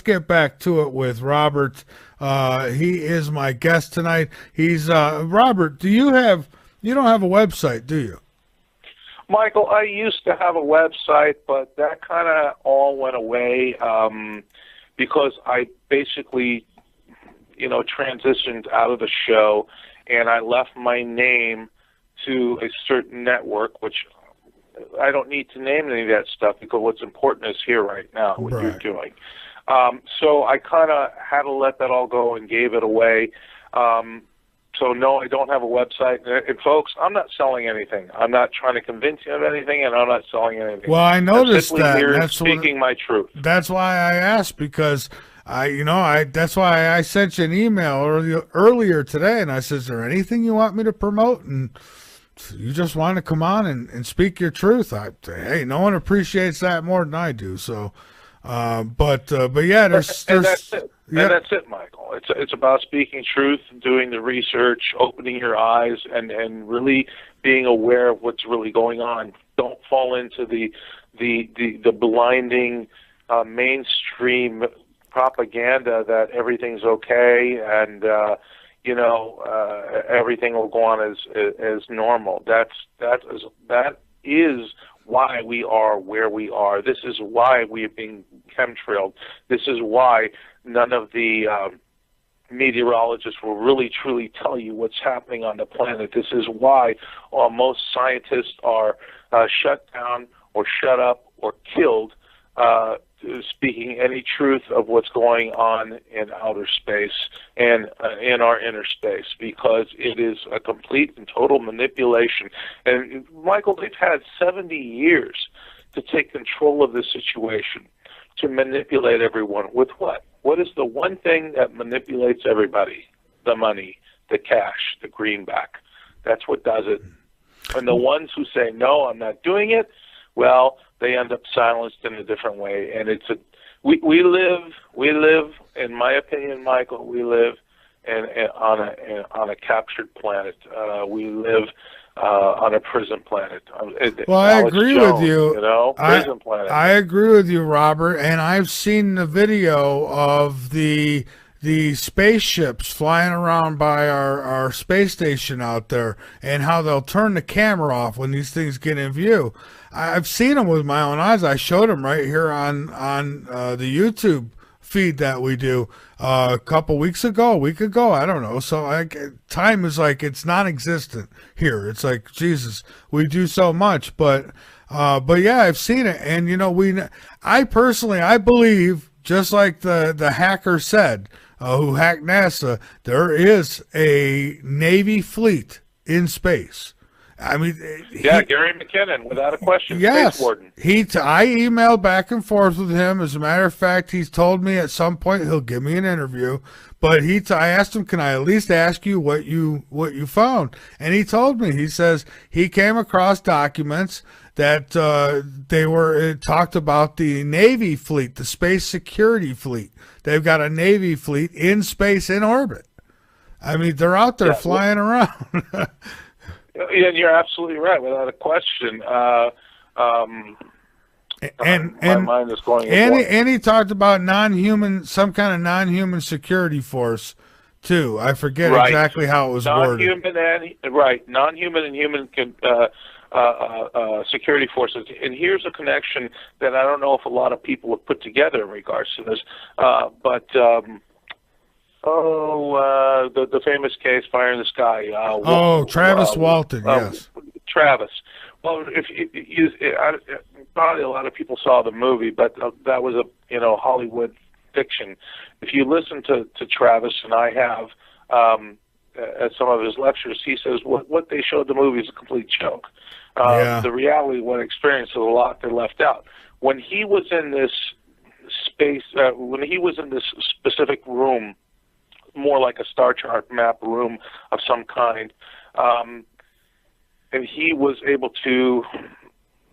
get back to it with Robert. He is my guest tonight. He's Robert. You don't have a website, do you? Michael, I used to have a website, but that kind of all went away because I basically, transitioned out of the show, and I left my name to a certain network, which I don't need to name any of that stuff because what's important is here right now, what you're doing. So I kind of had to let that all go and gave it away. So no, I don't have a website. And folks, I'm not selling anything. I'm not trying to convince you of anything, and I'm not selling anything. Well, I noticed I'm that. here speaking my truth. That's why I asked, because that's why I sent you an email earlier today, and I said, "Is there anything you want me to promote?" And you just want to come on and speak your truth. Hey, no one appreciates that more than I do. So, but yeah, there's and that's it. Yeah. And that's it, Michael. It's about speaking truth, doing the research, opening your eyes, and really being aware of what's really going on. Don't fall into the blinding mainstream propaganda that everything's okay and everything will go on as normal. That is why we are where we are. This is why we are being chemtrailed. This is why none of the meteorologists will really truly tell you what's happening on the planet. This is why most scientists are shut down or shut up or killed speaking any truth of what's going on in outer space and in our inner space, because it is a complete and total manipulation. And Michael, they've had 70 years to take control of this situation, to manipulate everyone with what? What is the one thing that manipulates everybody? The money, the cash, the greenback. That's what does it. And the ones who say, no, I'm not doing it, well, they end up silenced in a different way. And we live, in my opinion, Michael, we live on a captured planet. We live on a prison planet. Well, I agree with you. Prison planet. I agree with you, Robert. And I've seen the video of the spaceships flying around by our space station out there, and how they'll turn the camera off when these things get in view. I've seen them with my own eyes. I showed them right here on the YouTube feed that we do a week ago, I don't know. So time is like, it's non-existent here. It's like, Jesus, we do so much, but yeah, I've seen it. And I believe, just like the hacker said, who hacked NASA, there is a Navy fleet in space. I mean, Gary McKinnon, without a question, yes, Space Warden. I emailed back and forth with him. As a matter of fact, he's told me at some point he'll give me an interview. But I asked him, can I at least ask you what you found? And he told me. He says he came across documents that it talked about the Navy fleet, the space security fleet. They've got a Navy fleet in space, in orbit. I mean, they're out there flying around. Yeah, you're absolutely right, without a question. My mind is going. And he talked about some kind of non-human security force too. I forget exactly how it was worded. Non-human and human security forces. And here's a connection that I don't know if a lot of people have put together in regards to this, the famous case, Fire in the Sky. Travis Walton, yes. Travis. Well, probably a lot of people saw the movie, but that was a Hollywood fiction. If you listen to Travis, and I have at some of his lectures, he says what they showed the movie is a complete joke. The reality, what experience, is a lot they left out. When he was in this space, when he was in this specific room, more like a star chart map room of some kind, and he was able to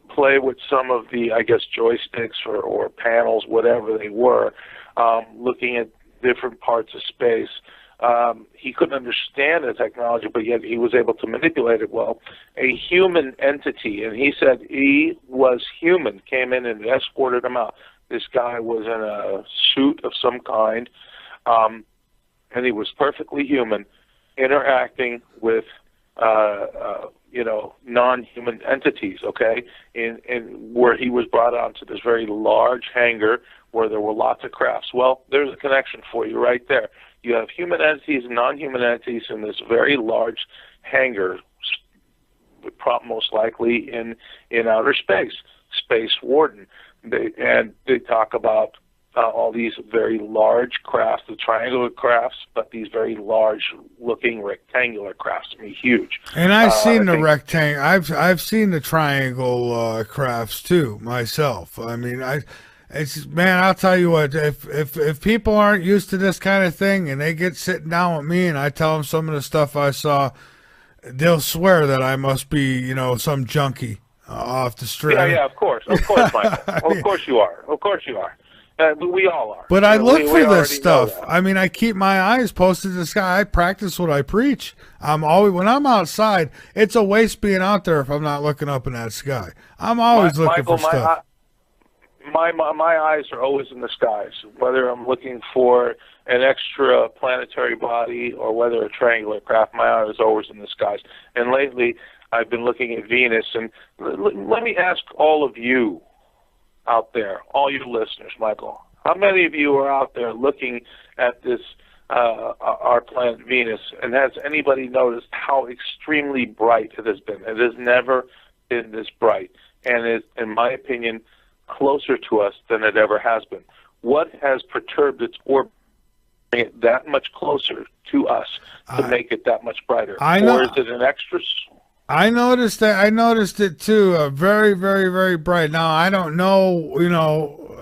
play with some of the, I guess, joysticks or panels, whatever they were, looking at different parts of space. He couldn't understand the technology, but yet he was able to manipulate it well. A human entity, and he said he was human, came in and escorted him out. This guy was in a suit of some kind, and he was perfectly human, interacting with non-human entities, okay? And where he was brought onto this very large hangar where there were lots of crafts. Well, there's a connection for you right there. You have human entities and non-human entities in this very large hangar, most likely in outer space. Space Warden. They talk about all these very large crafts, the triangular crafts, but these very large-looking rectangular crafts. I mean, huge. And I've seen the rectangle. I've seen the triangle crafts too myself. I mean, man, I'll tell you what. If people aren't used to this kind of thing and they get sitting down with me and I tell them some of the stuff I saw, they'll swear that I must be, some junkie off the street. Yeah, of course, Michael. Of course you are. Of course you are. We all are. But I look for this stuff. I mean, I keep my eyes posted to the sky. I practice what I preach. When I'm outside, it's a waste being out there if I'm not looking up in that sky. I'm always looking for stuff. My eyes are always in the skies, whether I'm looking for an extra planetary body or whether a triangular craft. My eye is always in the skies. And lately, I've been looking at Venus. And let me ask all of you out there, all your listeners, Michael, how many of you are out there looking at this, our planet Venus, and has anybody noticed how extremely bright it has been? It has never been this bright, and is, in my opinion, closer to us than it ever has been. What has perturbed its orbit to bring it that much closer to us to make it that much brighter? Or is it an extra... I noticed that. I noticed it too. Very, very, very bright. Now I don't know.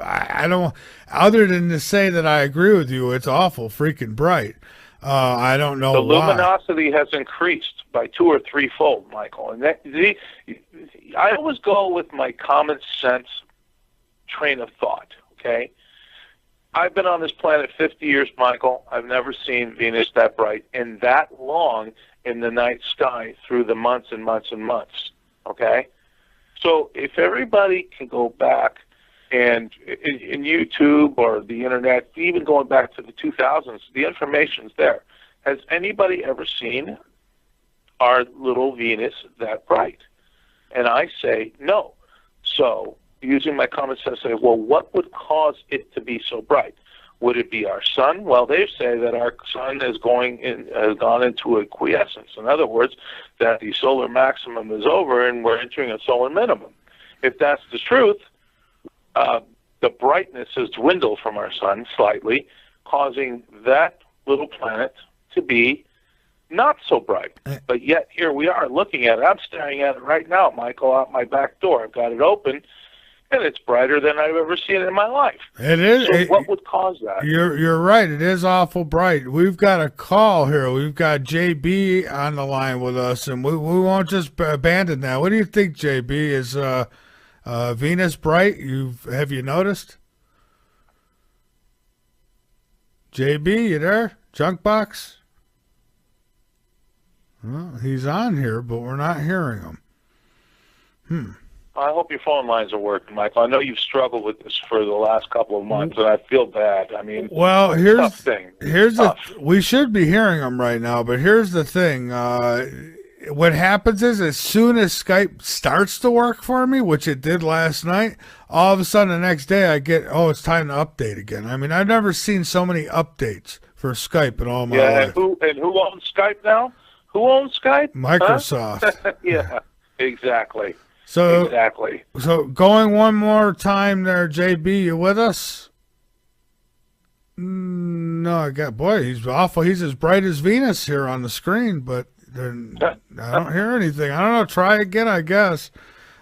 I don't. Other than to say that I agree with you, it's awful freaking bright. I don't know. The luminosity has increased by 2 or 3-fold, Michael. And I always go with my common sense train of thought. Okay. I've been on this planet 50 years, Michael. I've never seen Venus that bright and that long in the night sky through the months and months and months, okay? So if everybody can go back and in YouTube or the Internet, even going back to the 2000s, the information's there. Has anybody ever seen our little Venus that bright? And I say no. So using my common sense, I say, well, what would cause it to be so bright? Would it be our sun? Well, they say that our sun has gone into a quiescence. In other words, that the solar maximum is over and we're entering a solar minimum. If that's the truth, the brightness has dwindled from our sun slightly, causing that little planet to be not so bright. But yet here we are looking at it. I'm staring at it right now, Michael, out my back door. I've got it open. And it's brighter than I've ever seen it in my life. It is. So what would cause that? You're right. It is awful bright. We've got a call here. We've got JB on the line with us, and we won't just abandon that. What do you think, JB? Is Venus bright? Have you noticed? JB, you there? Junk box? Well, he's on here, but we're not hearing him. I hope your phone lines are working, Michael. I know you've struggled with this for the last couple of months, and I feel bad. I mean, well, tough thing. We should be hearing them right now, but here's the thing. What happens is, as soon as Skype starts to work for me, which it did last night, all of a sudden the next day I get, it's time to update again. I mean, I've never seen so many updates for Skype in all my life. And who owns Skype now? Who owns Skype? Microsoft. Huh? Yeah, exactly. So exactly. So going one more time there, JB, you with us? No, he's awful. He's as bright as Venus here on the screen, but I don't hear anything. I don't know. Try again, I guess.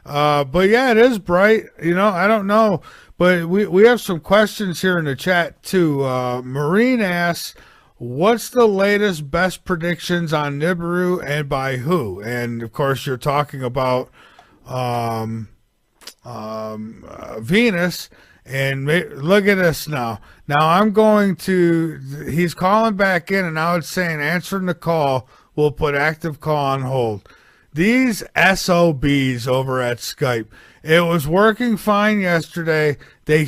But yeah, it is bright. I don't know. But we have some questions here in the chat too. Marine asks, what's the latest best predictions on Nibiru and by who? And of course, you're talking about Venus, and look at this now. I'm going to, he's calling back in, and now it's saying answering the call, we'll put active call on hold. These SOBs over at Skype, It was working fine yesterday. They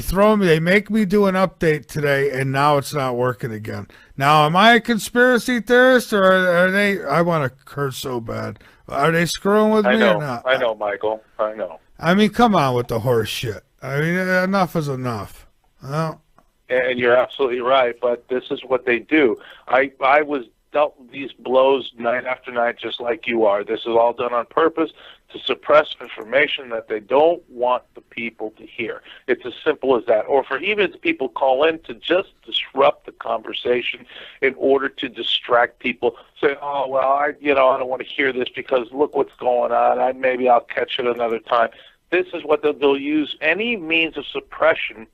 make me do an update today, and now it's not working again. Now, am I a conspiracy theorist, or are they? I want to curse so bad. Are they screwing with me or not? I know, Michael. I know. I mean, come on with the horse shit. I mean, enough is enough. Well, And you're absolutely right, but this is what they do. I was dealt these blows night after night just like you are. This is all done on purpose to suppress information that they don't want the people to hear. It's as simple as that. Or for even if people call in to just disrupt the conversation in order to distract people, say, oh, well, I don't want to hear this because look what's going on. Maybe I'll catch it another time. This is what they'll use any means of suppression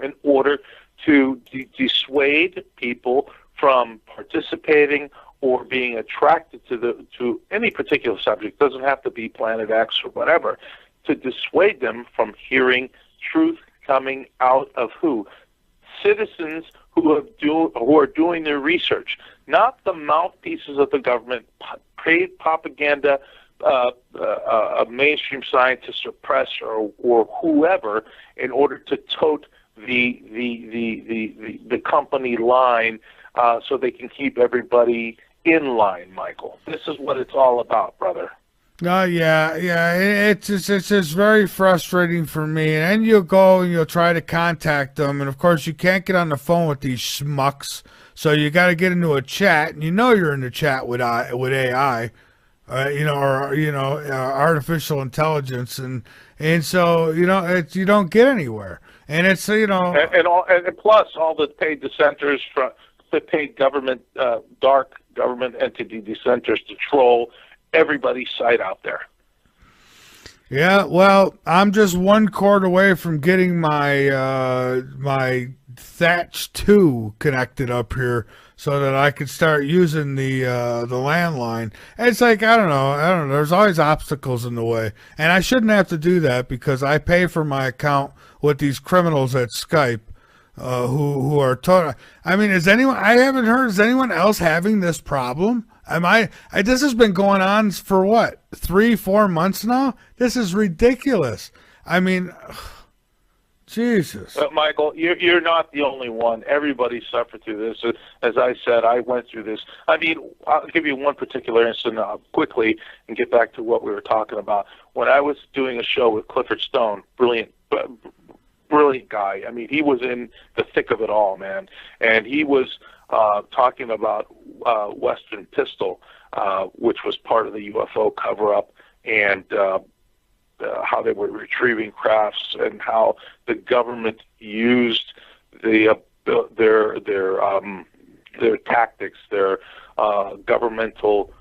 in order to dissuade people from participating or being attracted to any particular subject. It doesn't have to be Planet X or whatever, to dissuade them from hearing truth coming out of who? Citizens who are doing their research, not the mouthpieces of the government, paid propaganda, mainstream scientists or press or whoever, in order to tote the company line, so they can keep everybody in line, Michael. This is what it's all about, brother. yeah. It's just very frustrating for me. And then you'll go and you'll try to contact them, and of course you can't get on the phone with these schmucks. So you got to get into a chat, and you're in the chat with AI, artificial intelligence, and so you don't get anywhere. And it's and plus all the paid dissenters from the paid government, dark government entity dissenters to troll everybody's site out there. Yeah, well, I'm just one cord away from getting my my Thatch 2 connected up here so that I could start using the landline. And it's like I don't know. There's always obstacles in the way, and I shouldn't have to do that because I pay for my account with these criminals at Skype. Who are total? I mean, is anyone else having this problem? This has been going on for what, 3-4 months now? This is ridiculous. I mean, Jesus. Michael, you're not the only one. Everybody suffered through this. As I said, I went through this. I mean, I'll give you one particular instance quickly and get back to what we were talking about. When I was doing a show with Clifford Stone, brilliant guy. I mean, he was in the thick of it all, man. And he was talking about Western Pistol, which was part of the UFO cover-up, and how they were retrieving crafts and how the government used their tactics, their governmental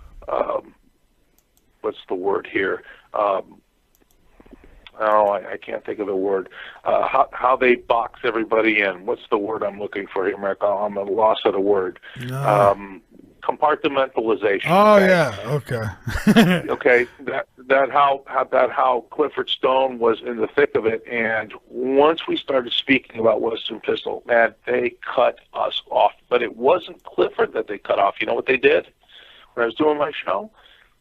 what's the word here? I can't think of the word. How they box everybody in. What's the word I'm looking for here, Mark? I'm at a loss of the word. No. Compartmentalization. Oh, okay? yeah. Okay. Okay. That how Clifford Stone was in the thick of it, and once we started speaking about Western Pistol, man, they cut us off. But it wasn't Clifford that they cut off. You know what they did? When I was doing my show,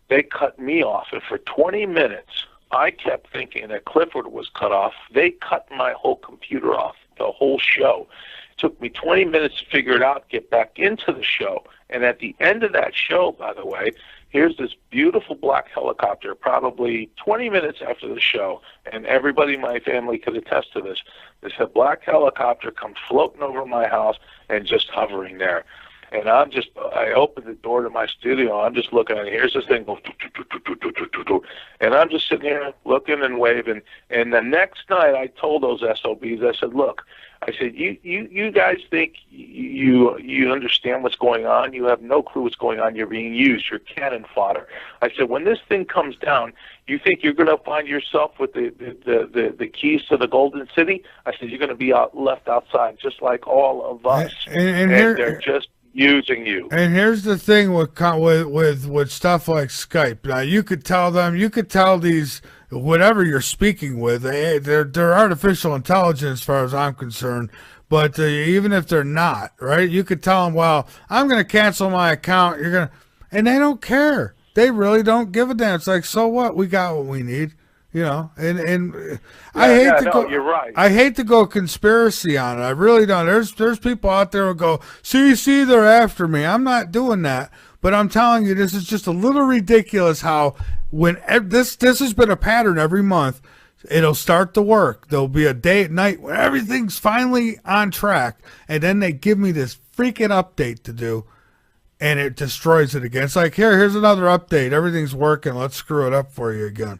they cut me off, and for 20 minutes, I kept thinking that Clifford was cut off. They cut my whole computer off, the whole show. It took me 20 minutes to figure it out, get back into the show. And at the end of that show, by the way, here's this beautiful black helicopter, probably 20 minutes after the show, and everybody in my family could attest to this. This black helicopter comes floating over my house and just hovering there. And I opened the door to my studio. I'm just looking at it. Here's this thing going, and I'm just sitting here looking and waving. And the next night, I told those SOBs, I said, look, I said, you guys think you understand what's going on? You have no clue what's going on. You're being used. You're cannon fodder. I said, when this thing comes down, you think you're going to find yourself with the keys to the Golden City? I said, you're going to be left outside, just like all of us. And they're just using you. And here's the thing with stuff like Skype. Now you could tell these whatever you're speaking with, they're artificial intelligence as far as I'm concerned. But even if they're not, right? You could tell them, well, I'm going to cancel my account. And they don't care. They really don't give a damn. It's like, so what? We got what we need. You know, and Yeah, I hate to no, go. you're right. I hate to go conspiracy on it. I really don't. There's people out there who go, see, they're after me. I'm not doing that. But I'm telling you, this is just a little ridiculous. How when this has been a pattern every month. It'll start to work. There'll be a day at night when everything's finally on track, and then they give me this freaking update to do, and it destroys it again. It's like, here's another update. Everything's working. Let's screw it up for you again.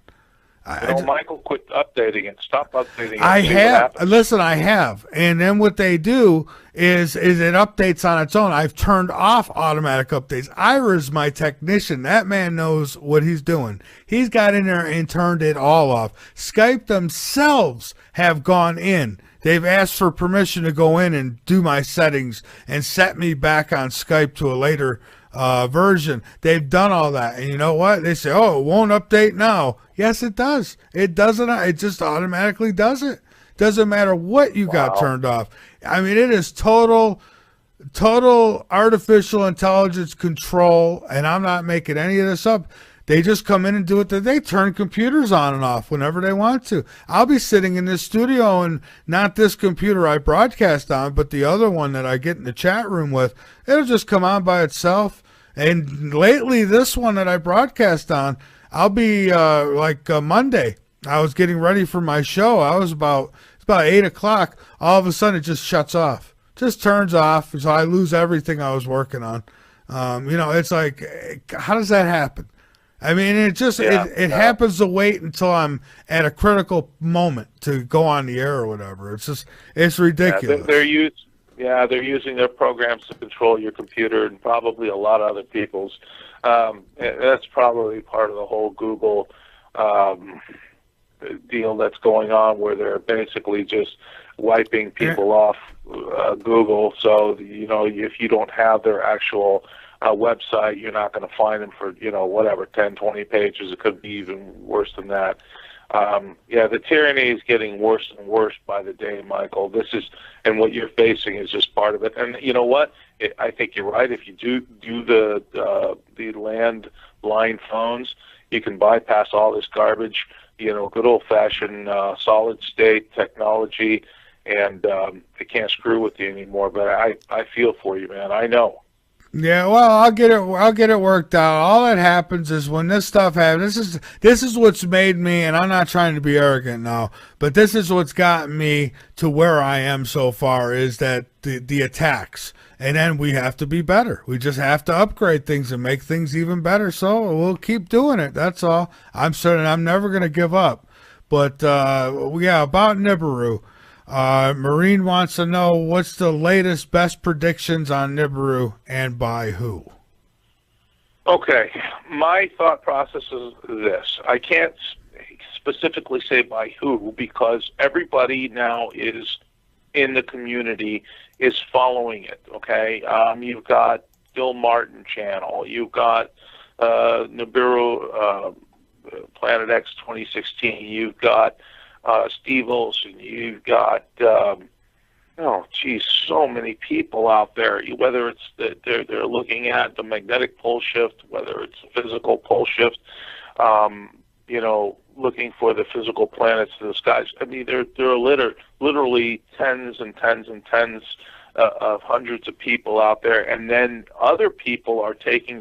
Michael, quit updating it. Stop updating it. I have. Listen, I have. And then what they do is it updates on its own. I've turned off automatic updates. Ira's my technician. That man knows what he's doing. He's got in there and turned it all off. Skype themselves have gone in. They've asked for permission to go in and do my settings and set me back on Skype to a later version. They've done all that, and you know what? They say, "Oh, it won't update now." Yes, it does. It doesn't. It just automatically does it. Doesn't matter what you got turned off. I mean, it is total artificial intelligence control, and I'm not making any of this up. They just come in and do it. They turn computers on and off whenever they want to. I'll be sitting in this studio, and not this computer I broadcast on, but the other one that I get in the chat room with. It'll just come on by itself. And lately, this one that I broadcast on, I'll be Monday. I was getting ready for my show. It's about 8 o'clock. All of a sudden, it just shuts off. Just turns off, so I lose everything I was working on. It's like, how does that happen? I mean, it happens to wait until I'm at a critical moment to go on the air or whatever. It's ridiculous. They're using their programs to control your computer and probably a lot of other people's. That's probably part of the whole Google deal that's going on, where they're basically just wiping people off Google. So, if you don't have their actual website, you're not going to find them for, 10, 20 pages. It could be even worse than that. The tyranny is getting worse and worse by the day, Michael. And what you're facing is just part of it. And you know what? I think you're right. If you do the landline phones, you can bypass all this garbage, good old-fashioned solid state technology, and they can't screw with you anymore. But I feel for you, man. I know. Yeah, well, I'll get it worked out. All that happens is when this stuff happens. This is what's made me, and I'm not trying to be arrogant now, but this is what's gotten me to where I am so far, is that the attacks. And then we have to be better. We just have to upgrade things and make things even better. So we'll keep doing it. That's all. I'm certain I'm never going to give up. But about Nibiru. Marine wants to know, what's the latest best predictions on Nibiru and by who? Okay, my thought process is this. I can't specifically say by who, because everybody now is in the community is following it, okay? You've got Bill Martin channel. You've got Nibiru, Planet X 2016. You've got Steve Olson, you've got, so many people out there, whether it's they're looking at the magnetic pole shift, whether it's the physical pole shift, looking for the physical planets in the skies. I mean, there are literally tens and tens and tens of hundreds of people out there, and then other people are taking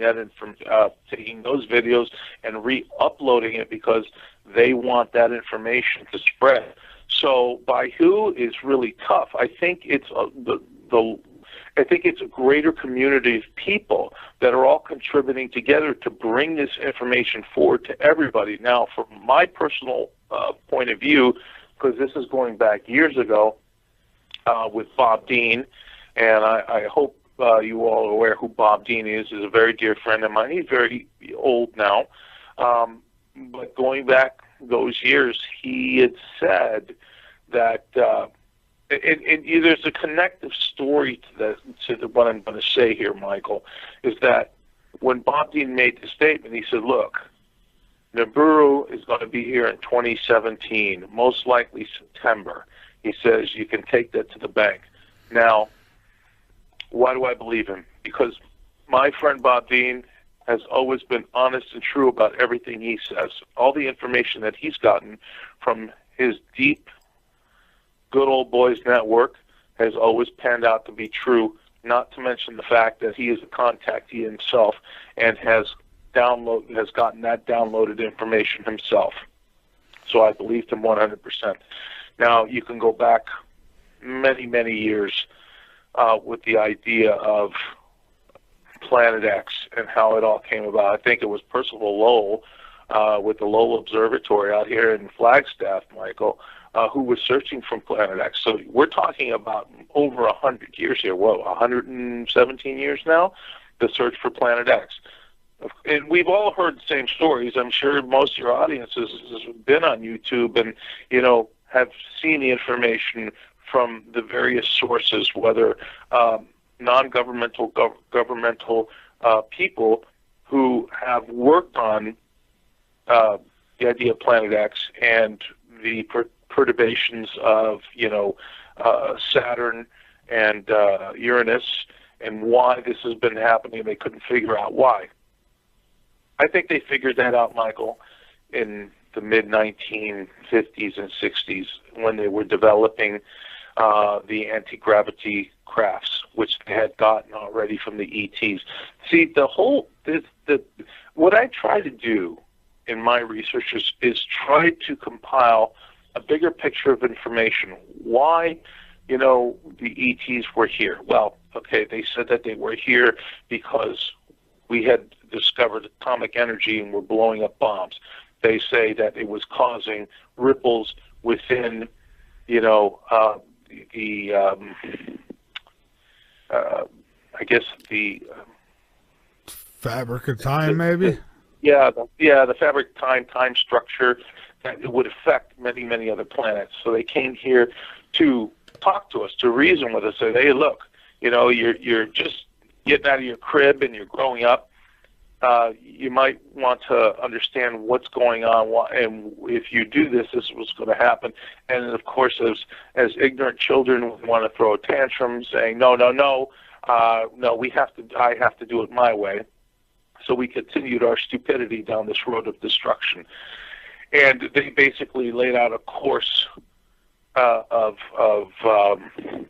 taking those videos and re-uploading it because they want that information to spread. So by who is really tough. I think it's it's a greater community of people that are all contributing together to bring this information forward to everybody. Now, from my personal point of view, because this is going back years ago with Bob Dean, and I hope you all are aware who Bob Dean is a very dear friend of mine. He's very old now. But going back those years, he had said that there's a connective story to what I'm going to say here, Michael, is that when Bob Dean made the statement, he said, look, Nibiru is going to be here in 2017, most likely September. He says you can take that to the bank. Now, why do I believe him? Because my friend Bob Dean has always been honest and true about everything he says. All the information that he's gotten from his deep, good old boys network has always panned out to be true, not to mention the fact that he is a contactee himself and has gotten that downloaded information himself. So I believed him 100%. Now, you can go back many, many years with the idea of Planet X and how it all came about. I think it was Percival Lowell with the Lowell Observatory out here in Flagstaff, Michael, who was searching for Planet X. So we're talking about over 100 years here. 117 years now, the search for Planet X. And we've all heard the same stories. I'm sure most of your audience has been on YouTube and, have seen the information from the various sources, whether non-governmental, governmental people who have worked on the idea of Planet X and the perturbations of, Saturn and Uranus, and why this has been happening. They couldn't figure out why. I think they figured that out, Michael, in the mid-1950s and 60s when they were developing the anti-gravity crafts, which they had gotten already from the ETs. See, what I try to do in my research is try to compile a bigger picture of information. Why, the ETs were here? Well, okay, they said that they were here because we had discovered atomic energy and were blowing up bombs. They say that it was causing ripples within, I guess the fabric of time, maybe. The fabric time structure, that it would affect many, many other planets. So they came here to talk to us, to reason with us. Say, hey, look, you're just getting out of your crib and you're growing up. You might want to understand what's going on, and if you do this, this is what's going to happen. And of course, as ignorant children, we want to throw a tantrum, saying, no, I have to do it my way. So we continued our stupidity down this road of destruction. And they basically laid out a course of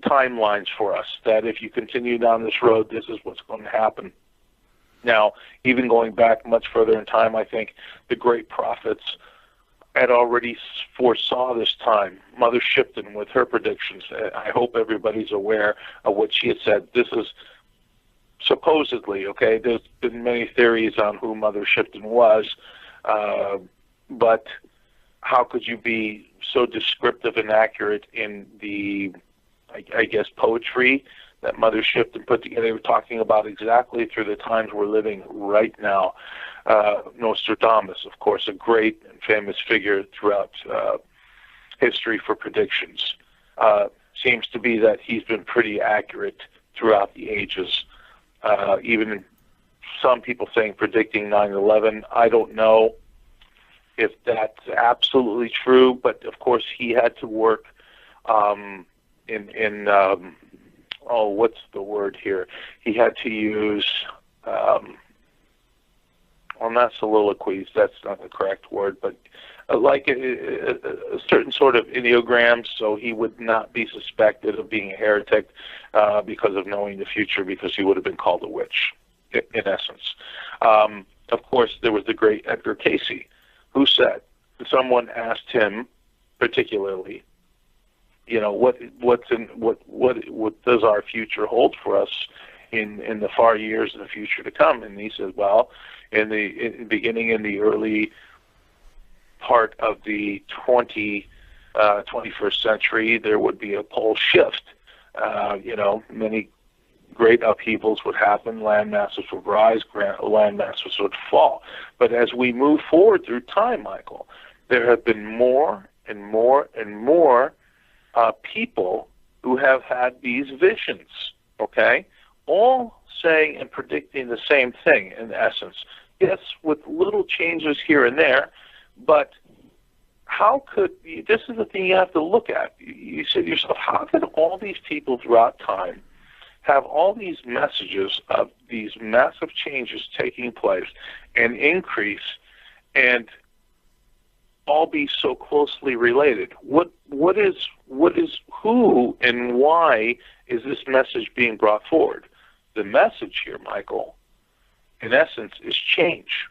timelines for us, that if you continue down this road, this is what's going to happen. Now, even going back much further in time, I think the great prophets had already foresaw this time. Mother Shipton with her predictions. I hope everybody's aware of what she had said. This is supposedly, okay, there's been many theories on who Mother Shipton was, but how could you be so descriptive and accurate in the, I guess, poetry that Mother Shipton put together? They were talking about exactly through the times we're living right now. Nostradamus, of course, a great and famous figure throughout history for predictions. Seems to be that he's been pretty accurate throughout the ages. Even some people saying predicting 9/11. I don't know if that's absolutely true, but of course he had to work what's the word here? He had to use, not soliloquies, that's not the correct word, but like a certain sort of ideograms, so he would not be suspected of being a heretic because of knowing the future, because he would have been called a witch, in essence. Of course, there was the great Edgar Cayce, who said, someone asked him particularly, what does our future hold for us in the far years in the future to come? And he says, well, in the beginning, in the early part of the 21st century, there would be a pole shift. Many great upheavals would happen, land masses would rise, land masses would fall. But as we move forward through time, Michael, there have been more and more and more people who have had these visions, okay, all saying and predicting the same thing in essence. Yes, with little changes here and there, but how could, this is the thing you have to look at. You say to yourself, how could all these people throughout time have all these messages of these massive changes taking place and increase, and all be so closely related? Who and why is this message being brought forward? The message here, Michael, in essence, is change.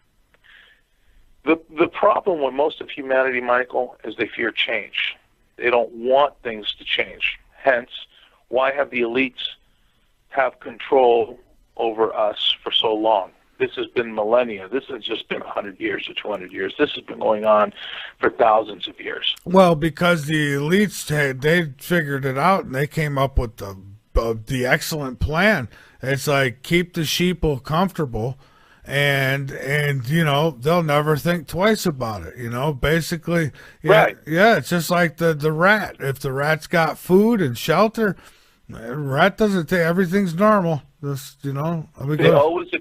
The problem with most of humanity, Michael, is they fear change. They don't want things to change. Hence, why have the elites have control over us for so long? This has been millennia. This has just been 100 years or 200 years. This has been going on for thousands of years. Well, because the elites, they figured it out, and they came up with the excellent plan. It's like, keep the sheeple comfortable, and you know, they'll never think twice about it. You know, basically, yeah, right? Yeah, it's just like the rat. If the rat's got food and shelter, the rat doesn't take, everything's normal. This, you know, they always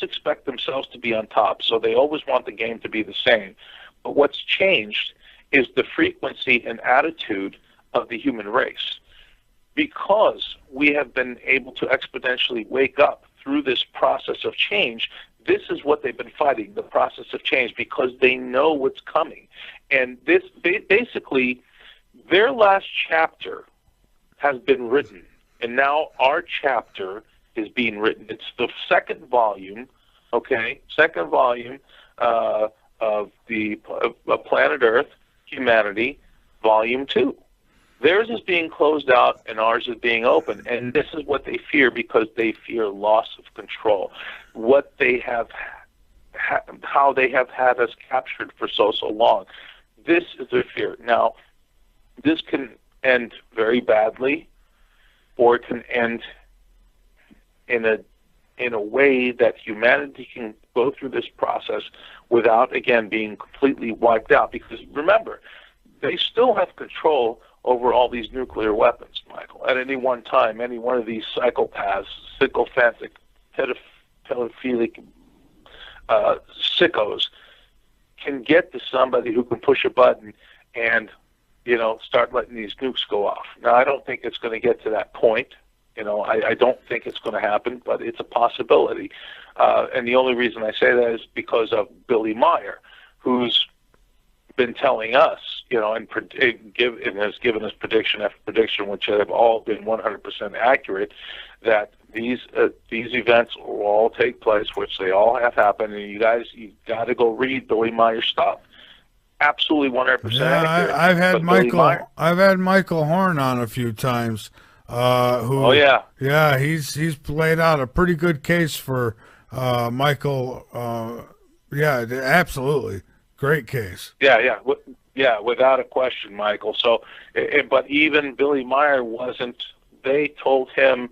expect themselves to be on top, so they always want the game to be the same. But what's changed is the frequency and attitude of the human race, because we have been able to exponentially wake up through this process of change. This is what they've been fighting, the process of change, because they know what's coming. And this basically, their last chapter has been written, and now our chapter is being written. It's the second volume, okay? Second volume of Planet Earth, Humanity, Volume 2. Theirs is being closed out, and ours is being open. And this is what they fear, because they fear loss of control. What they have, how they have had us captured for so long. This is their fear. Now, this can end very badly, or it can end in a way that humanity can go through this process without, again, being completely wiped out. Because remember, they still have control over all these nuclear weapons, Michael. At any one time, any one of these psychopaths, sycophantic, pedophilic sickos can get to somebody who can push a button and, you know, start letting these nukes go off. Now, I don't think it's going to get to that point. You know, I don't think it's going to happen, but it's a possibility. And the only reason I say that is because of Billy Meyer, who's been telling us, you know, and has given us prediction after prediction, which have all been 100% accurate, that these events will all take place, which they all have happened. And you got to go read Billy Meyer's stuff. Absolutely 100% accurate. I've had Michael Horn on a few times. He's played out a pretty good case for Michael. Absolutely great case. Yeah, without a question, Michael. So, but even Billy Meyer wasn't. They told him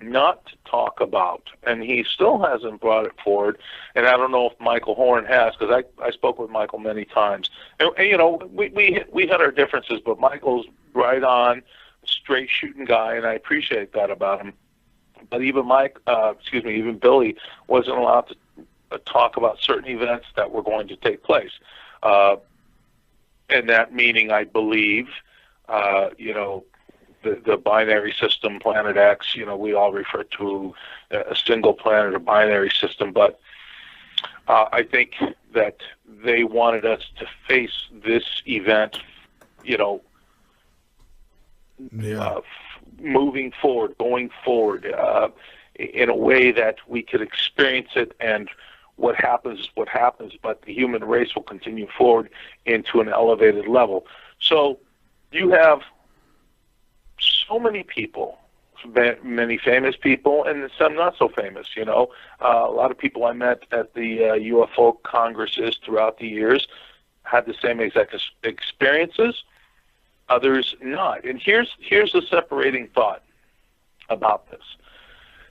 not to talk about, and he still hasn't brought it forward. And I don't know if Michael Horn has, because I spoke with Michael many times. And you know, we had our differences, but Michael's right on, straight shooting guy, and I appreciate that about him. But even even Billy wasn't allowed to talk about certain events that were going to take place. And that meaning, I believe, the binary system, Planet X, you know, we all refer to a single planet or binary system, but I think that they wanted us to face this event, you know, moving forward, going forward, in a way that we could experience it, and what happens is what happens, but the human race will continue forward into an elevated level. So you have so many people, many famous people, and some not so famous, you know. A lot of people I met at the UFO congresses throughout the years had the same exact experiences, others not. And here's the separating thought about this,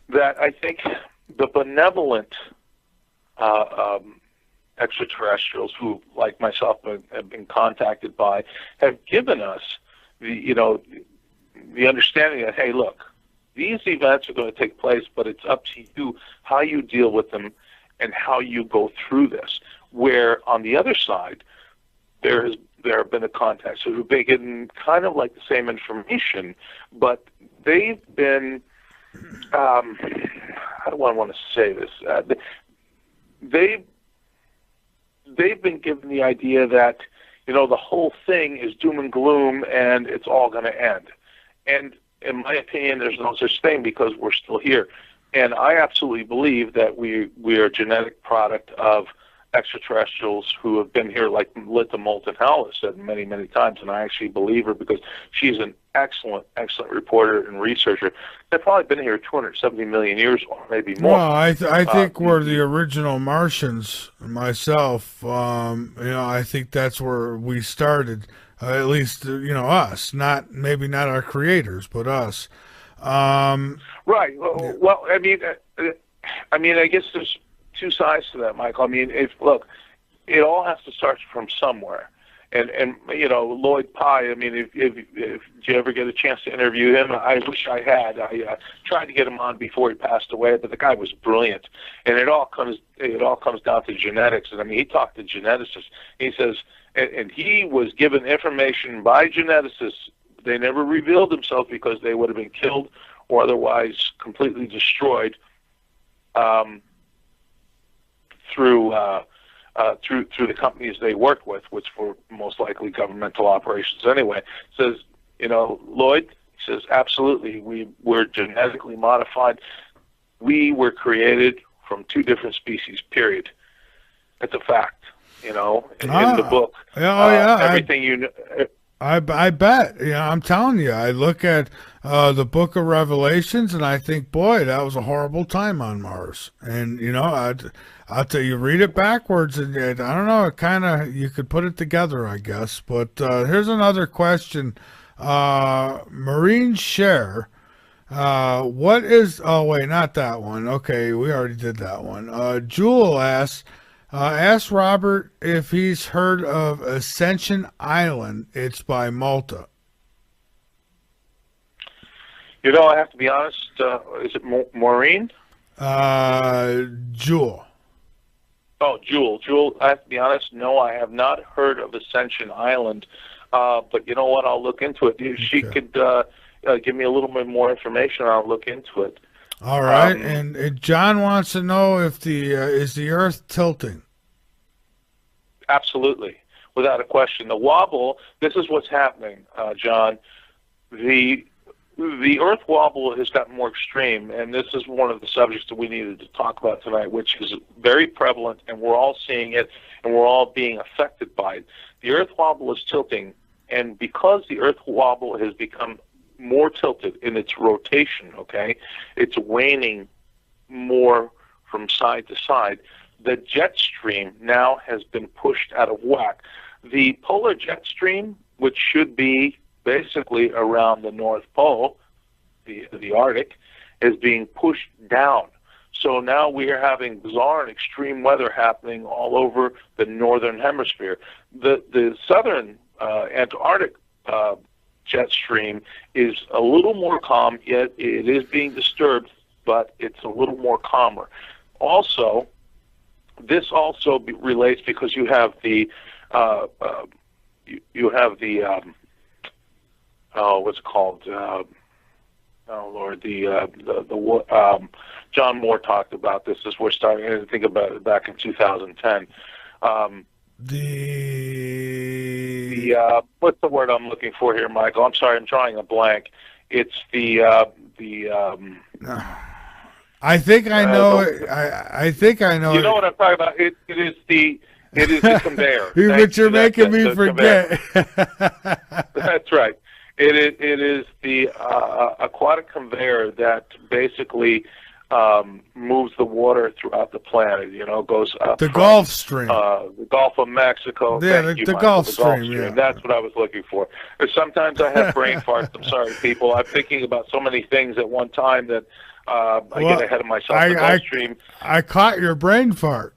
that I think the benevolent extraterrestrials who, like myself, have been contacted by, have given us the understanding that, hey, look, these events are going to take place, but it's up to you how you deal with them and how you go through this. Where on the other side, there have been a contact, so they've been getting kind of like the same information, but they've been, how do I want to say this? They've been given the idea that, the whole thing is doom and gloom and it's all going to end. And in my opinion, there's no such thing because we're still here. And I absolutely believe that we are a genetic product of extraterrestrials who have been here like lit the molten hell, has said many, many times. And I actually believe her because she's an excellent, excellent reporter and researcher. They've probably been here 270 million years or maybe more. Well, I think we're the original Martians myself. I think that's where we started, at least, us, maybe not our creators, but us. Right. Well, I guess there's two sides to that, Michael. I mean, it all has to start from somewhere. And Lloyd Pye, if you ever get a chance to interview him, I wish I had. I tried to get him on before he passed away, but the guy was brilliant. And it all comes down to genetics. And he talked to geneticists. He says, and he was given information by geneticists. They never revealed themselves because they would have been killed or otherwise completely destroyed through the companies they worked with, which were most likely governmental operations anyway. Says, Lloyd, he says, absolutely, we're genetically modified. We were created from two different species, period. It's a fact, in the book. Everything I bet. I'm telling you, I look at the Book of Revelations and I think, boy, that was a horrible time on Mars. And, I'll tell you, read it backwards and I don't know, you could put it together, I guess. But here's another question. Marine Share, what is, oh wait, not that one. Okay, we already did that one. Jewel asks, ask Robert if he's heard of Ascension Island. It's by Malta. I have to be honest. Is it Maureen? Jewel. Oh, Jewel, I have to be honest. No, I have not heard of Ascension Island. But you know what? I'll look into it. If she could give me a little bit more information, I'll look into it. All right. And John wants to know if is the Earth tilting? Absolutely, without a question. The wobble, this is what's happening, John. The Earth wobble has gotten more extreme, and this is one of the subjects that we needed to talk about tonight, which is very prevalent, and we're all seeing it, and we're all being affected by it. The Earth wobble is tilting, and because the Earth wobble has become more tilted in its rotation, it's waning more from side to side. The jet stream now has been pushed out of whack. The polar jet stream, which should be basically around the North Pole, the Arctic, is being pushed down. So now we are having bizarre and extreme weather happening all over the northern hemisphere. The southern Antarctic jet stream is a little more calm, yet it is being disturbed, but it's a little more calmer. Also, this also relates because you have the what's it called? John Moore talked about this as we're starting to think about it back in 2010. What's the word I'm looking for here, Michael? I'm sorry, I'm drawing a blank. It's I think I know. I think I know. You know what I'm talking about? It is the conveyor. But you're making me forget. That's right. It is the aquatic conveyor that basically moves the water throughout the planet. Goes up the Gulf Stream, the Gulf of Mexico. Yeah, the Gulf Stream. Yeah. That's what I was looking for. Sometimes I have brain farts. I'm sorry, people. I'm thinking about so many things at one time that I get ahead of myself. The Gulf Stream. I caught your brain fart.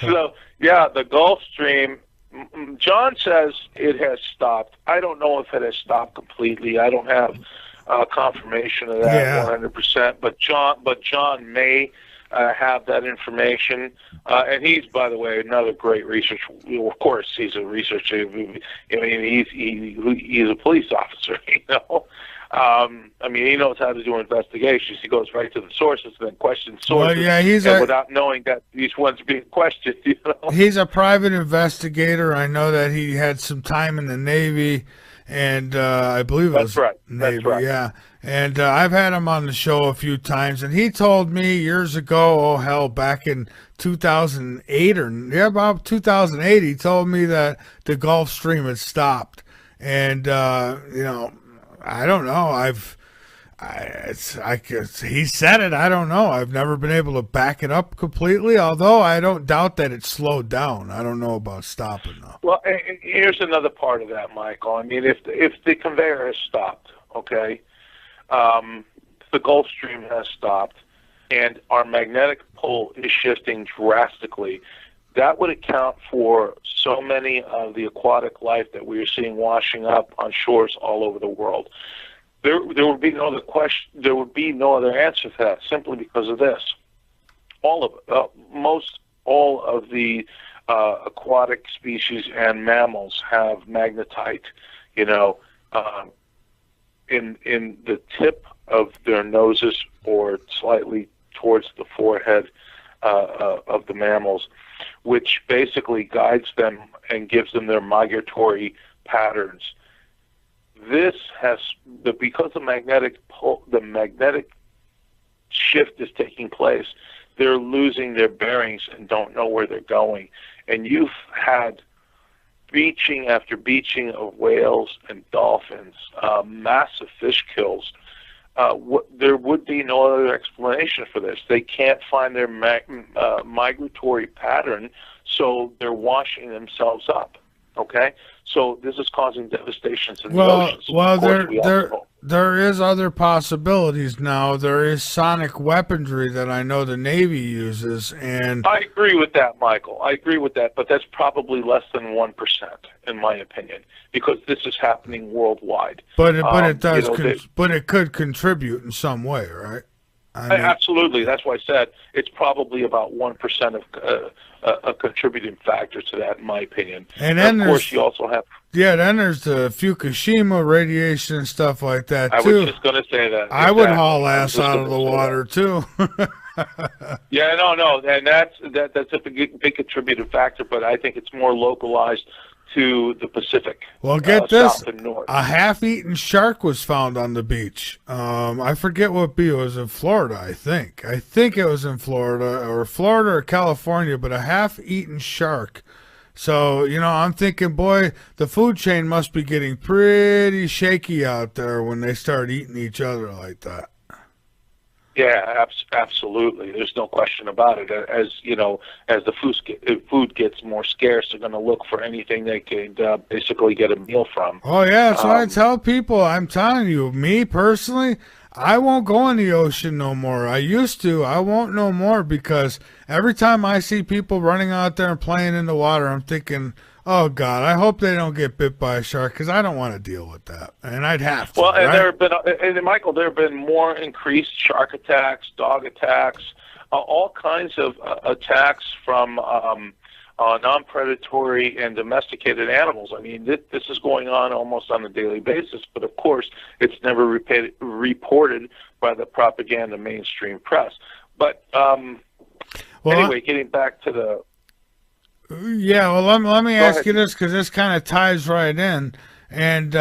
So yeah, the Gulf Stream. John says it has stopped. I don't know if it has stopped completely. I don't have confirmation of that 100%. But John may have that information. And he's, by the way, another great researcher. Of course, he's a researcher. I mean, he's a police officer, you know. I mean, he knows how to do investigations. He goes right to the sources and then questions sources, without knowing that these ones are being questioned. You know? He's a private investigator. I know that he had some time in the Navy, and I believe it was right. Navy. That's right. Yeah, and I've had him on the show a few times, and he told me years ago, oh hell, back in 2008 about 2008, he told me that the Gulf Stream had stopped, and you know. I don't know. He said it. I don't know. I've never been able to back it up completely, although I don't doubt that it slowed down. I don't know about stopping, though. Well, here's another part of that, Michael. I mean, if the conveyor has stopped, okay, the Gulf Stream has stopped, and our magnetic pole is shifting drastically, that would account for so many of the aquatic life that we are seeing washing up on shores all over the world. There would be no other question. There would be no other answer to that, simply because of this. Most all of the aquatic species and mammals have magnetite, you know, in the tip of their noses or slightly towards the forehead of the mammals, which basically guides them and gives them their migratory patterns. This has because the magnetic shift is taking place. They're losing their bearings and don't know where they're going. And you've had beaching after beaching of whales and dolphins, massive fish kills. There would be no other explanation for this. They can't find their migratory pattern, so they're washing themselves up. Okay, so this is causing devastations in the oceans. Well, there is other possibilities now. There is sonic weaponry that I know the Navy uses, and I agree with that, Michael. I agree with that, but that's probably less than 1%, in my opinion, because this is happening worldwide. But it does, but it could contribute in some way, right? I mean, absolutely. That's why I said it's probably about 1% of a contributing factor to that, in my opinion. And then of course, you also have. Yeah, then there's the Fukushima radiation and stuff like that too. I was just going to say that. I would haul ass out of the water too. Yeah, no, and that's a big contributing factor, but I think it's more localized to the Pacific. Well, get this: south and north. A half-eaten shark was found on the beach. I forget what beach it was in Florida. I think it was in Florida or California, but a half-eaten shark. So, you know, I'm thinking, boy, the food chain must be getting pretty shaky out there when they start eating each other like that. Yeah, absolutely. There's no question about it. As you know, as the food gets more scarce, they're going to look for anything they could basically get a meal from. Oh yeah, so I tell people. I'm telling you, me personally, I won't go in the ocean no more. I used to. I won't no more because every time I see people running out there and playing in the water, I'm thinking, oh God, I hope they don't get bit by a shark because I don't want to deal with that, and I'd have to. Well, and right? Michael, there have been more increased shark attacks, dog attacks, all kinds of attacks from non-predatory and domesticated animals. I mean, this is going on almost on a daily basis, but of course, it's never reported by the propaganda mainstream press. But anyway, getting back to the. Yeah, well, let me ask you this because this kind of ties right in. And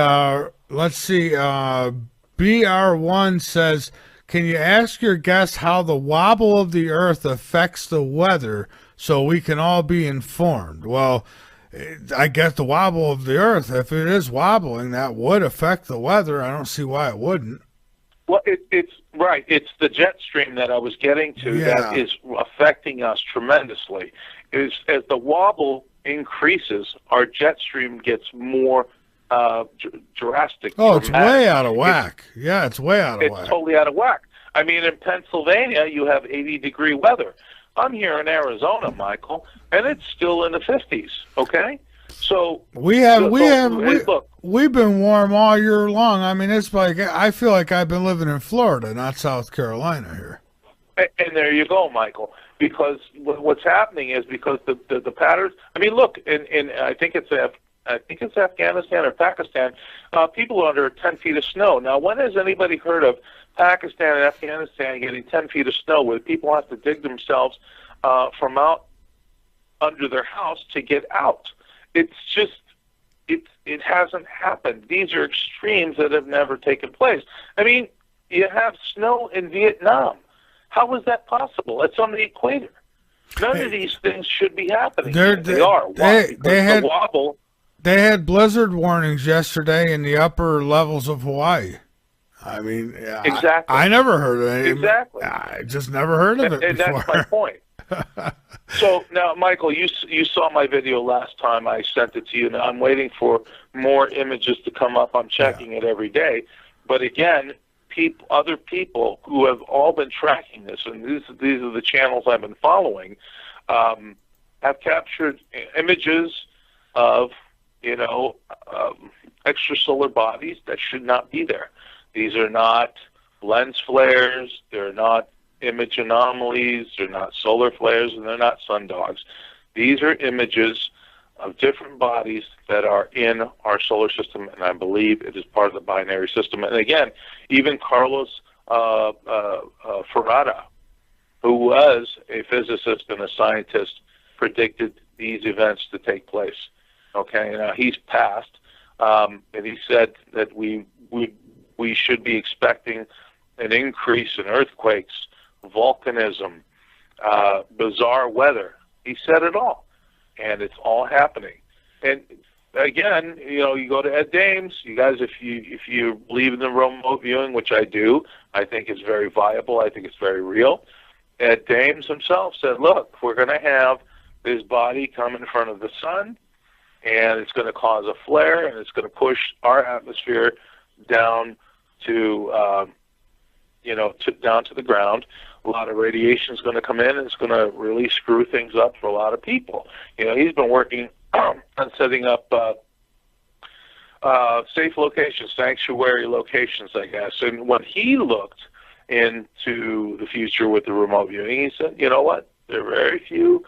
let's see, BR1 says, can you ask your guest how the wobble of the Earth affects the weather so we can all be informed? Well, I guess the wobble of the Earth, if it is wobbling, that would affect the weather. I don't see why it wouldn't. Well, it's right. It's the jet stream that I was getting to that is affecting us tremendously. As the wobble increases, our jet stream gets more drastic. Oh, it's way out of whack. It's way out of whack. It's totally out of whack. I mean, in Pennsylvania, you have 80-degree weather. I'm here in Arizona, Michael, and it's still in the 50s. Okay, so we've been warm all year long. I mean, it's like I feel like I've been living in Florida, not South Carolina here. And there you go, Michael. Because what's happening is because the patterns. I mean, look, in I think it's Afghanistan or Pakistan, people are under 10 feet of snow. Now, when has anybody heard of Pakistan and Afghanistan getting 10 feet of snow, where people have to dig themselves from out under their house to get out? It's just it hasn't happened. These are extremes that have never taken place. I mean, you have snow in Vietnam. How is that possible? It's on the equator. None of these things should be happening. They are. Why? Because the wobble. They had blizzard warnings yesterday in the upper levels of Hawaii. I mean, exactly. I never heard of it. Exactly. I just never heard of it and before. That's my point. So now, Michael, you saw my video last time. I sent it to you. Now I'm waiting for more images to come up. I'm checking it every day. But again, other people who have all been tracking this, and these are the channels I've been following, have captured images of extrasolar bodies that should not be there. These are not lens flares. They're not image anomalies. They're not solar flares, and they're not sundogs. These are images of different bodies that are in our solar system, and I believe it is part of the binary system. And again, even Carlos Ferrara, who was a physicist and a scientist, predicted these events to take place. Okay, now he's passed, and he said that we should be expecting an increase in earthquakes, volcanism, bizarre weather. He said it all, and it's all happening. And again, you go to Ed Dames. You guys, if you believe in the remote viewing, which I do, I think it's very viable. I think it's very real. Ed Dames himself said, "Look, we're going to have this body come in front of the sun, and it's going to cause a flare, and it's going to push our atmosphere down to down to the ground. A lot of radiation is going to come in, and it's going to really screw things up for a lot of people." He's been working on setting up safe locations, sanctuary locations, I guess. And when he looked into the future with the remote viewing, he said, "You know what? There are very few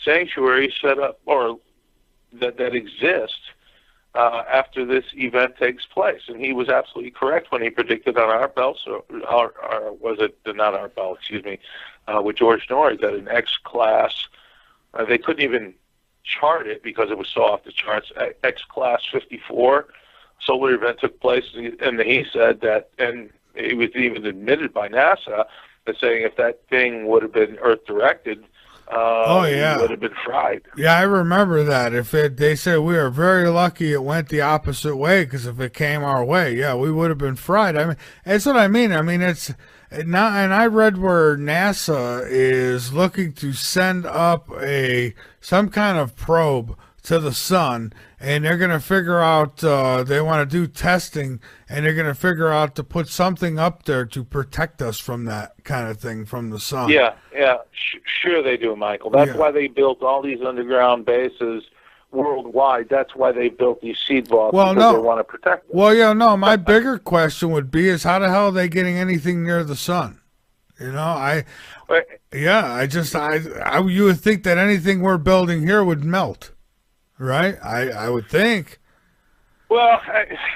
sanctuaries set up or that exist after this event takes place." And he was absolutely correct when he predicted on our belts, or was it not our belt, excuse me, with George Norrie, that an X class, they couldn't even chart it because it was so off the charts, X class 54 solar event took place, and he said that, and it was even admitted by NASA, that saying if that thing would have been Earth directed, it would have been fried. Yeah, I remember that. They said we were very lucky it went the opposite way, because if it came our way, we would have been fried. I mean, that's what I mean. I mean, it's now, and I read where NASA is looking to send up some kind of probe to the sun, and they're going to figure out, they want to do testing, and they're going to figure out to put something up there to protect us from that kind of thing from the sun. Sure they do, Michael. That's why they built all these underground bases worldwide. That's why they built these seed vaults, because they want to protect them. My bigger question would be is how the hell are they getting anything near the sun? You would think that anything we're building here would melt. Right, I would think. Well,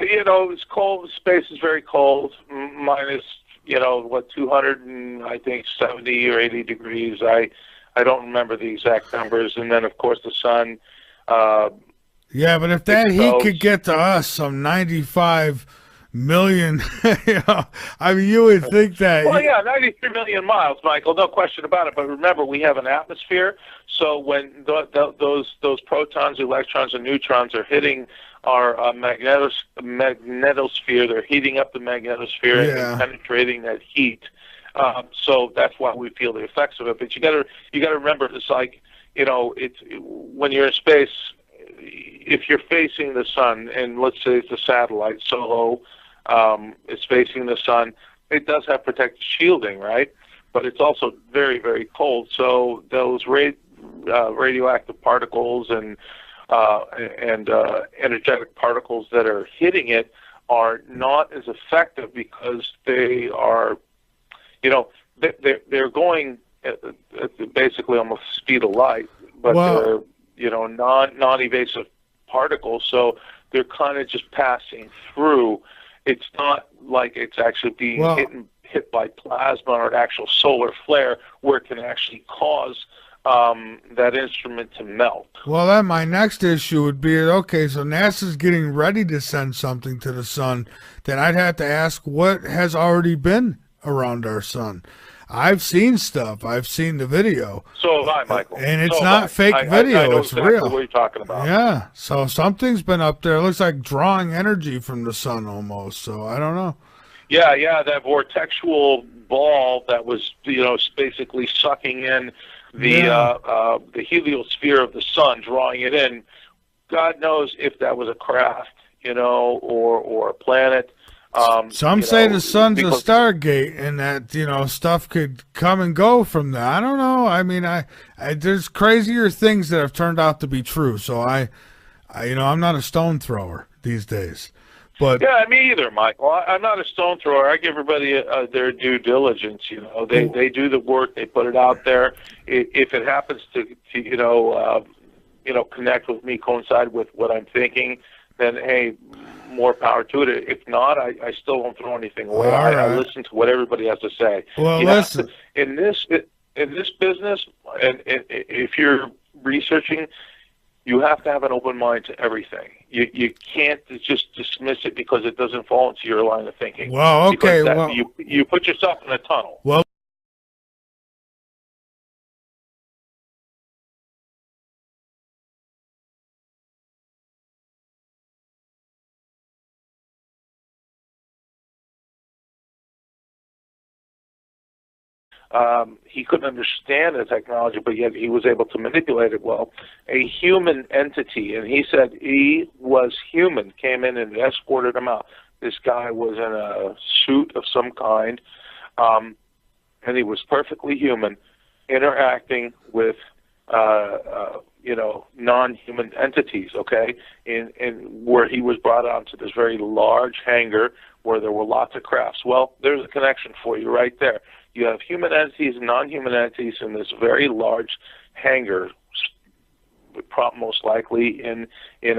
it's cold. Space is very cold. Minus, 200 and I think 70 or 80 degrees. I don't remember the exact numbers. And then, of course, the sun. But if that heat could get to us, some 95 million, I mean, you would think that. Well, 93 million miles, Michael, no question about it. But remember, we have an atmosphere, so when those protons, electrons, and neutrons are hitting our magnetosphere, they're heating up the magnetosphere and penetrating that heat. So that's why we feel the effects of it. But you got to remember, it's like it's when you're in space. If you're facing the sun, and let's say it's a satellite, Soho, it's facing the sun, it does have protective shielding, right? But it's also very, very cold. So those radioactive particles and energetic particles that are hitting it are not as effective, because they are, they're going at basically almost the speed of light, but Well, they're non-evasive particles, so they're kind of just passing through. It's not like it's actually being hit by plasma or an actual solar flare where it can actually cause that instrument to melt. well, then my next issue would be, okay, so NASA's getting ready to send something to the sun. Then I'd have to ask what has already been around our sun. I've seen stuff. I've seen the video. So have I, Michael. And it's So not fake video. I know it's exactly real. what you're talking about. Yeah. So something's been up there. It looks like drawing energy from the sun almost. So I don't know. Yeah, that vortexual ball that was, basically sucking in the heliosphere of the sun, drawing it in. God knows if that was a craft, or a planet. Some say the sun's a stargate, and that stuff could come and go from there. I don't know. I mean, I there's crazier things that have turned out to be true. So I'm not a stone thrower these days. But yeah, me either, Michael. I'm not a stone thrower. I give everybody their due diligence. They do the work. They put it out there. If it happens to connect with me, coincide with what I'm thinking, then hey, more power to it. If not, I still won't throw anything away. I listen to what everybody has to say. Well, listen. In this business, and if you're researching, you have to have an open mind to everything. You can't just dismiss it because it doesn't fall into your line of thinking. Well, okay. You put yourself in a tunnel. Well. He couldn't understand the technology, but yet he was able to manipulate it well. A human entity, and he said he was human, came in and escorted him out. This guy was in a suit of some kind, and he was perfectly human, interacting with non-human entities, okay? And where he was brought onto this very large hangar where there were lots of crafts. Well, there's a connection for you right there. You have human entities and non-human entities in this very large hangar, most likely in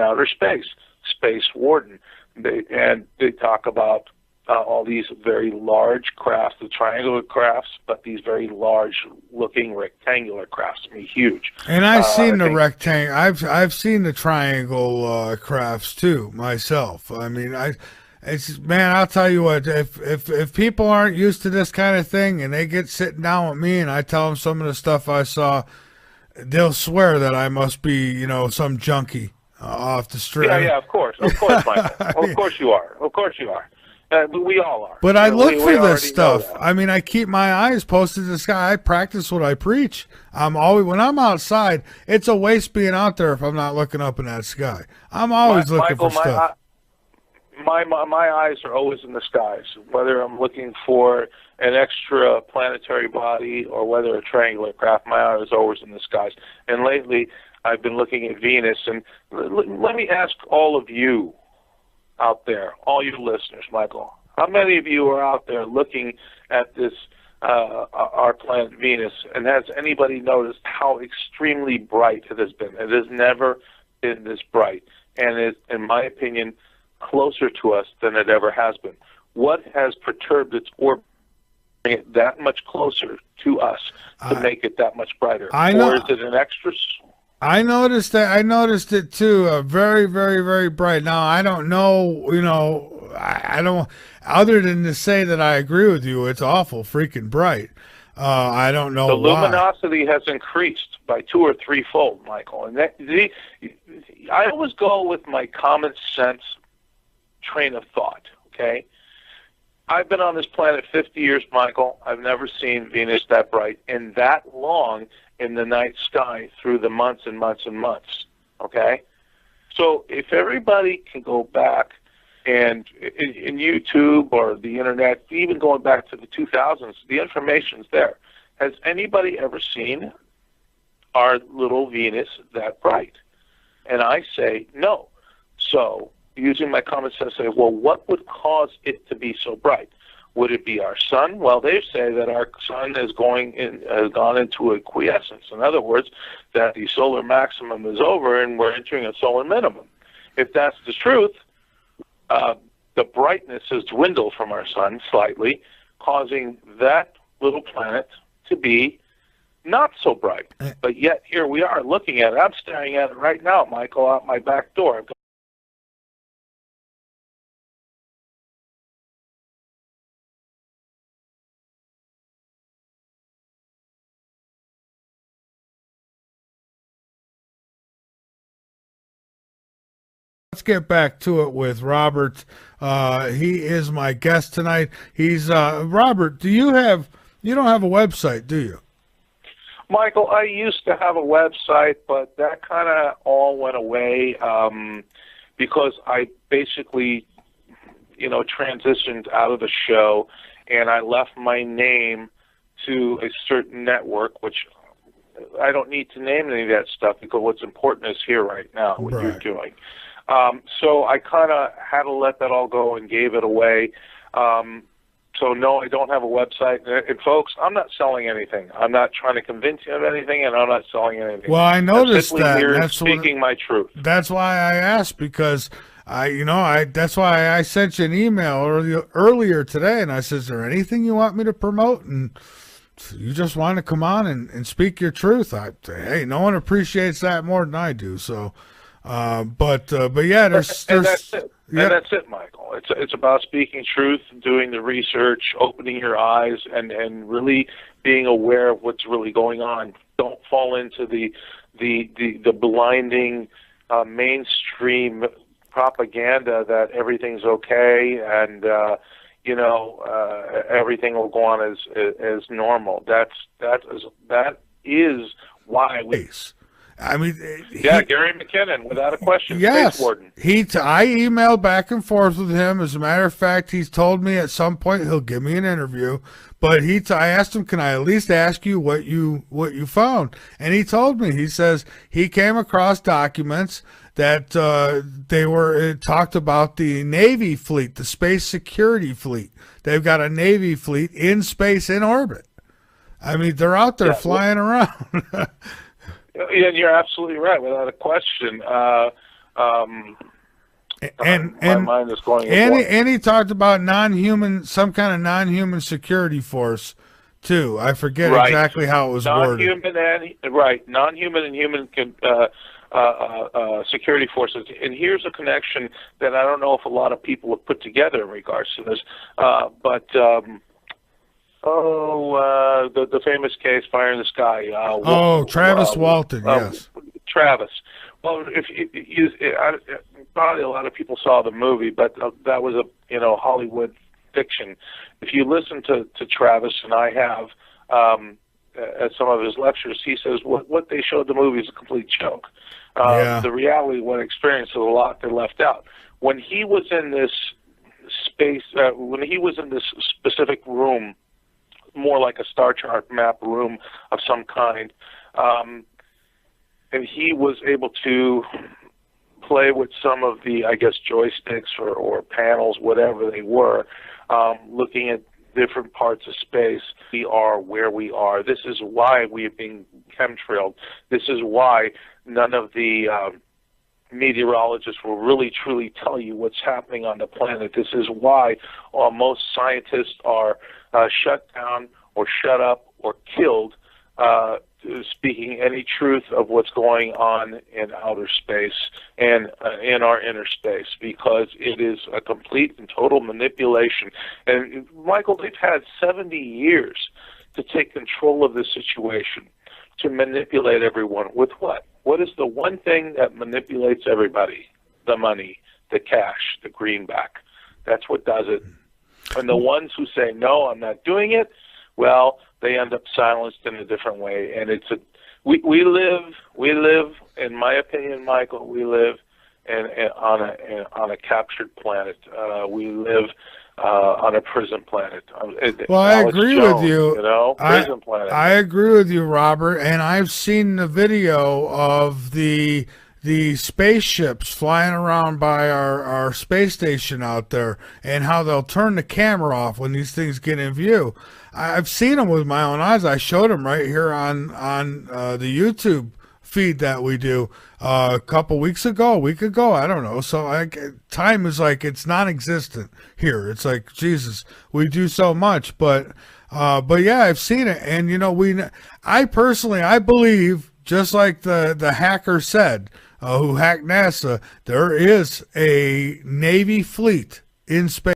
outer space. Space Warden. They talk about all these very large crafts, the triangular crafts, but these very large-looking rectangular crafts. I mean, huge. And I've seen the rectangle. I've seen the triangle crafts too myself. I mean, man, I'll tell you what. If people aren't used to this kind of thing and they get sitting down with me and I tell them some of the stuff I saw, they'll swear that I must be, some junkie off the street. Yeah, of course, Michael. Of course you are. Of course you are. We all are. But I look for this stuff. I mean, I keep my eyes posted to the sky. I practice what I preach. When I'm outside, it's a waste being out there if I'm not looking up in that sky. I'm always looking for stuff. My eyes are always in the skies, whether I'm looking for an extra planetary body or whether a triangular craft. My eye is always in the skies. And lately, I've been looking at Venus. And let me ask all of you out there, all you listeners, Michael, how many of you are out there looking at this, our planet Venus, and has anybody noticed how extremely bright it has been? It has never been this bright, and is, in my opinion, closer to us than it ever has been. What has perturbed its orbit to bring it that much closer to us to make it that much brighter? Or is it an extra? I noticed that. I noticed it too. Very, very, very bright. Now I don't know. I don't. Other than to say that I agree with you, it's awful freaking bright. I don't know. The luminosity has increased by 2 or 3 fold, Michael. And I always go with my common sense train of thought. Okay. I've been on this planet 50 years, Michael. I've never seen Venus that bright and that long in the night sky through the months and months and months, okay? So if everybody can go back and in YouTube or the Internet, even going back to the 2000s, the information's there. Has anybody ever seen our little Venus that bright? And I say no. So using my common sense, I say, well, what would cause it to be so bright? Would it be our sun? Well, they say that our sun has gone into a quiescence. In other words, that the solar maximum is over and we're entering a solar minimum. If that's the truth, the brightness has dwindled from our sun slightly, causing that little planet to be not so bright. But yet here we are looking at it. I'm staring at it right now, Michael, out my back door. Let's get back to it with Robert. He is my guest tonight. He's Robert. You don't have a website, do you? Michael, I used to have a website, but that kind of all went away because I basically, transitioned out of the show, and I left my name to a certain network, which I don't need to name any of that stuff because what's important is here right now, what you're doing. So I kind of had to let that all go and gave it away. So no, I don't have a website. And folks, I'm not selling anything. I'm not trying to convince you of anything, and I'm not selling anything. Well, I noticed that. That's speaking my truth. That's why I asked, because that's why I sent you an email earlier today, and I said, "Is there anything you want me to promote?" And you just want to come on and speak your truth. Hey, no one appreciates that more than I do. So. But yeah, there's and that's it. Yeah. And that's it, Michael. It's about speaking truth, doing the research, opening your eyes, and really being aware of what's really going on. Don't fall into the blinding mainstream propaganda that everything's okay and everything will go on as normal. That is why we. I mean, Gary McKinnon, without a question. Yes, Space Warden. I emailed back and forth with him. As a matter of fact, he's told me at some point he'll give me an interview. But I asked him, "Can I at least ask you what you found?" And he told me. He says he came across documents that it talked about the Navy fleet, the space security fleet. They've got a Navy fleet in space in orbit. I mean, they're out there flying around. Yeah, you're absolutely right, without a question. My mind is going. And he talked about some kind of non-human security force too. I forget exactly how it was worded. Non-human and human security forces. And here's a connection that I don't know if a lot of people have put together in regards to this, the famous case, Fire in the Sky. Travis Walton, yes. Travis. Well, probably a lot of people saw the movie, but that was a Hollywood fiction. If you listen to Travis, and I have at some of his lectures, he says what they showed the movie is a complete joke. The reality, what experience, is a lot they left out. When he was in this space, when he was in this specific room, more like a star chart map room of some kind, and he was able to play with some of the, I guess, joysticks or panels, whatever they were, looking at different parts of space. We are where we are. This is why we are being chemtrailed. This is why none of the meteorologists will really truly tell you what's happening on the planet. This is why most scientists are shut down or shut up or killed speaking any truth of what's going on in outer space and in our inner space, because it is a complete and total manipulation. And Michael, they've had 70 years to take control of this situation, to manipulate everyone with what? What is the one thing that manipulates everybody? The money, the cash, the greenback. That's what does it. And the ones who say, no, I'm not doing it, well, they end up silenced in a different way. And we live, in my opinion, Michael, we live on a captured planet. We live on a prison planet. Well, I agree with you. Prison planet. I agree with you, Robert. And I've seen the video of the the spaceships flying around by our space station out there, and how they'll turn the camera off when these things get in view. I've seen them with my own eyes. I showed them right here on the YouTube feed that we do a week ago, I don't know. So time is like, it's non-existent here. It's like, Jesus, we do so much, but yeah, I've seen it. And I personally, I believe, just like the hacker said, who hacked NASA, there is a Navy fleet in space.